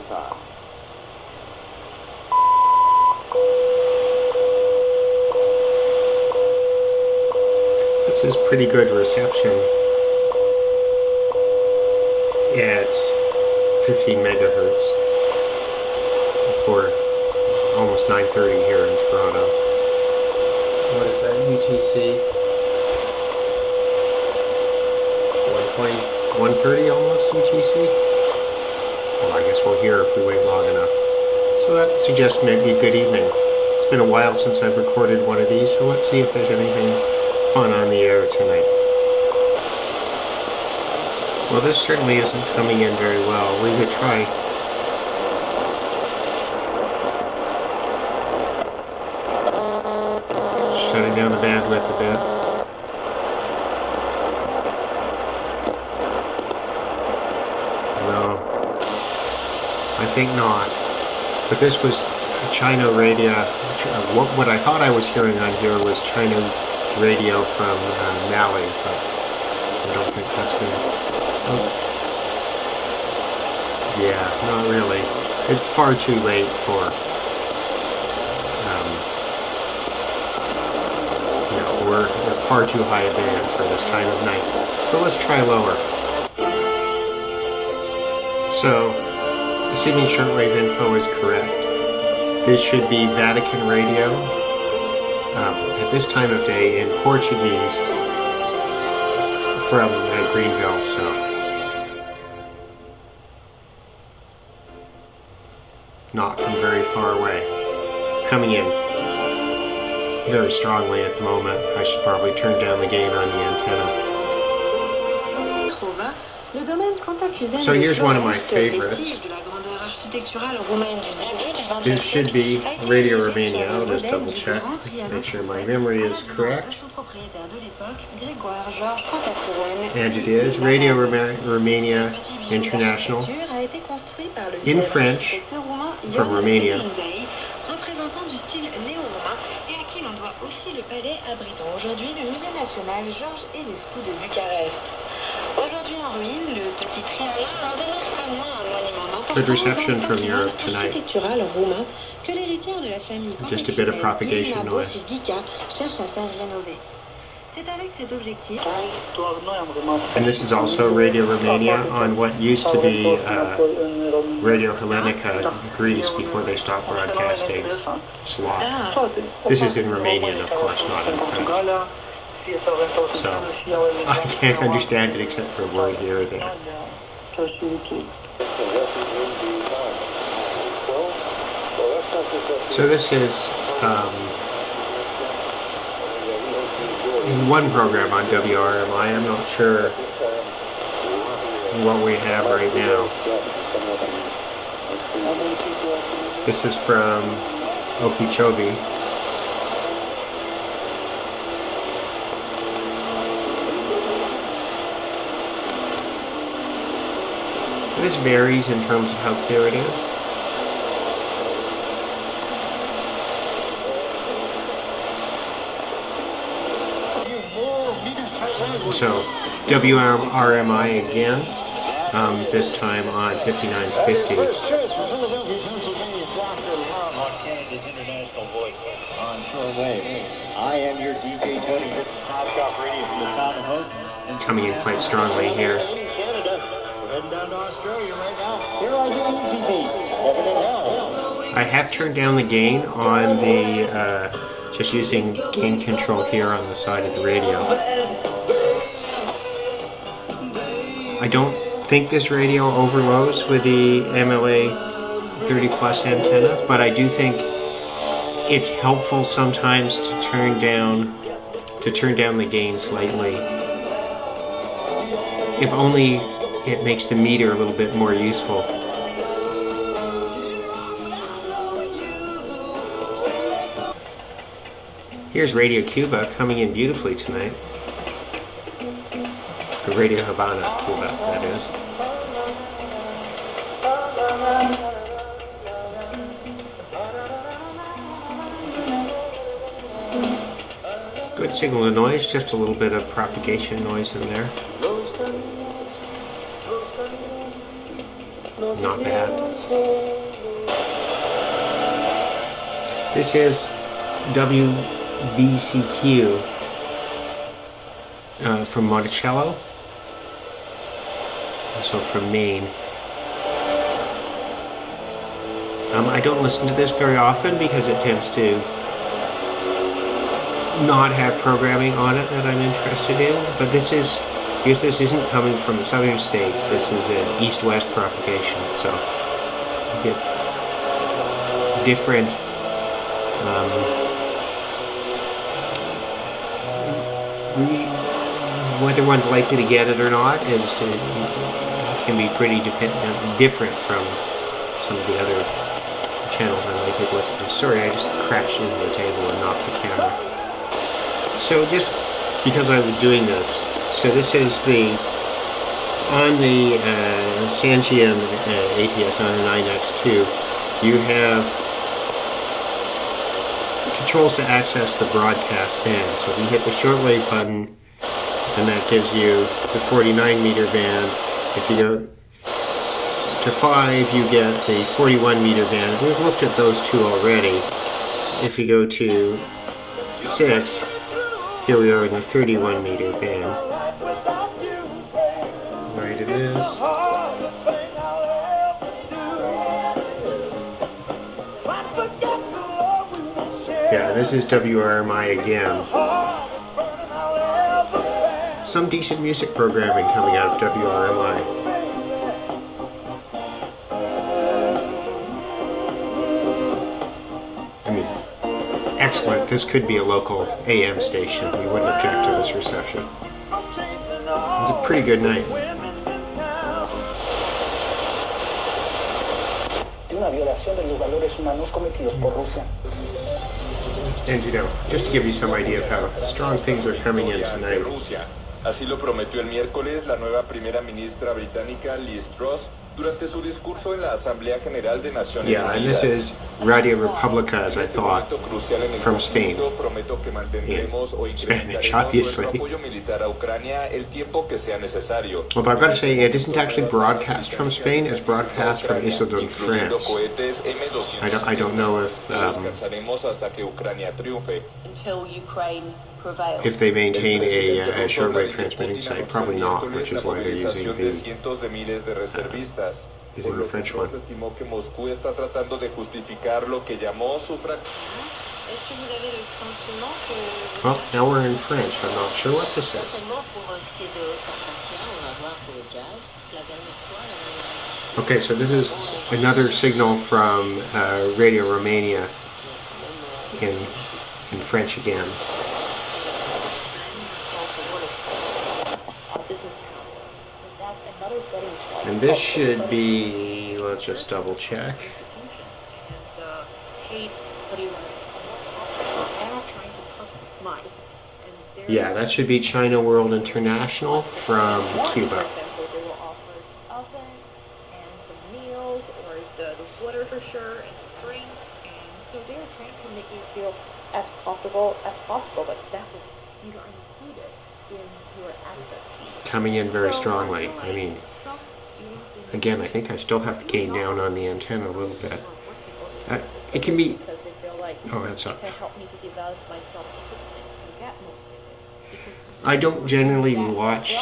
time. This is pretty good reception at 15 megahertz for almost 9:30 here in Toronto. What is that, UTC? 120, 1:30 almost UTC? Well, I guess we'll hear if we wait long enough. So that suggests maybe good evening. It's been a while since I've recorded one of these, so let's see if there's anything fun on the air tonight. Well, this certainly isn't coming in very well. We could try. Shutting down the bandwidth a bit. No, I think not. But this was China radio. What I thought I was hearing on here was China radio from Mali, but I don't think that's good. Oh. Yeah, not really. It's far too late for, we're far too high a band for this time of night. So let's try lower. So, assuming shortwave info is correct, this should be Vatican radio at this time of day in Portuguese from Greenville, so not from very far away. Coming in very strongly at the moment. I should probably turn down the gain on the antenna. So here's one of my favorites. This should be Radio Romania. I'll just double check, make sure my memory is correct. And it is Radio Romania International in French from Romania. Good reception from Europe tonight. Just a bit of propagation noise. And this is also Radio Romania on what used to be Radio Hellenica, Greece, before they stopped broadcasting slot. This is in Romanian, of course, not in French. So I can't understand it except for a word here or there. So this is one program on WRMI. I'm not sure what we have right now. This is from Okeechobee. This varies in terms of how clear it is. So WRMI again, this time on 5950. Coming in quite strongly here. I have turned down the gain on the, just using gain control here on the side of the radio. I don't think this radio overloads with the MLA 30 plus antenna, but I do think it's helpful sometimes to turn down the gain slightly. If only it makes the meter a little bit more useful. Here's Radio Cuba coming in beautifully tonight. Radio Havana, Cuba, that is. Good signal to noise, just a little bit of propagation noise in there. not bad. This is WBCQ from Monticello, also from Maine. I don't listen to this very often because it tends to not have programming on it that I'm interested in, but this is, because this isn't coming from the southern states, this is an east-west propagation, so you get different whether one's likely to get it or not is can be pretty different from some of the other channels I'm likely to listen to. Sorry, I just crashed into the table and knocked the camera. So just because I was doing this, so this is on the Sangean ATS909x2, you have controls to access the broadcast band. So if you hit the shortwave button, and that gives you the 49 meter band. If you go to 5, you get the 41 meter band. We've looked at those two already. If you go to 6, here we are in the 31 meter band. Right in this. Yeah, this is WRMI again. Some decent music programming coming out of WRMI. I mean, excellent. This could be a local AM station. We wouldn't object to this reception. It's a pretty good night. And you know, just to give you some idea of how strong things are coming in tonight. Así lo prometió el miércoles la nueva primera ministra británica Liz Truss durante su discurso en la Asamblea General de Naciones Unidas. Yeah, and this is Radio Republica, as I thought, from Spain. In Spanish, obviously. Although I've got to say, it isn't actually broadcast from Spain, it's broadcast from Issoudun, France. I don't know if they maintain a shortwave transmitting site. Probably not, which is why they're using the French one. Well, now we're in French. I'm not sure what this is. Okay, so this is another signal from Radio Romania in French again. And this should be, let's just double check. Yeah, that should be China World International from Cuba. As possible, but that was either included in your access fee. Coming in very strongly. I mean, again, I think I still have to gain down on the antenna a little bit. It can be. Oh, that's up. I don't generally watch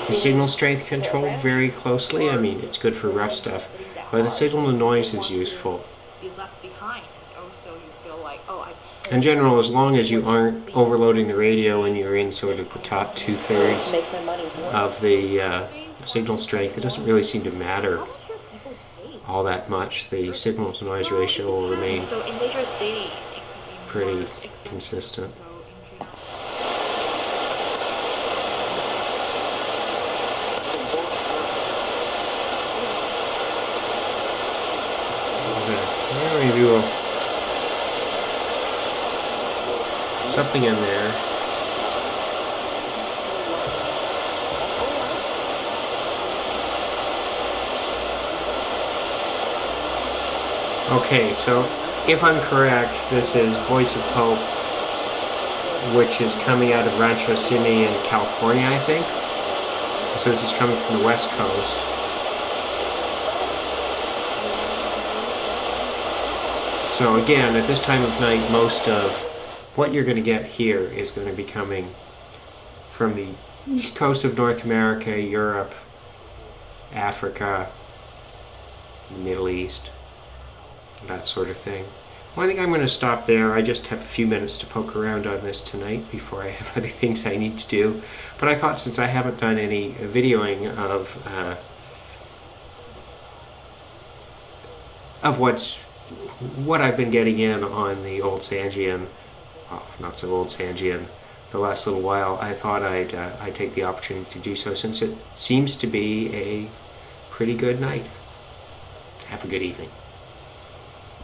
the signal strength control very closely. I mean, it's good for rough stuff, but the signal to noise is useful. In general, as long as you aren't overloading the radio and you're in sort of the top 2/3 of the signal strength, it doesn't really seem to matter all that much. The signal to noise ratio will remain pretty consistent. Maybe we'll something in there. Okay, so if I'm correct, this is Voice of Hope, which is coming out of Rancho Simi in California, I think. So this is coming from the West Coast. So again, at this time of night, most of what you're going to get here is going to be coming from the east coast of North America, Europe, Africa, the Middle East, that sort of thing. Well, I think I'm going to stop there. I just have a few minutes to poke around on this tonight before I have other things I need to do. But I thought, since I haven't done any videoing of what I've been getting in on the old Sangian, well, not so old Sangian, the last little while, I thought I'd take the opportunity to do so, since it seems to be a pretty good night. Have a good evening.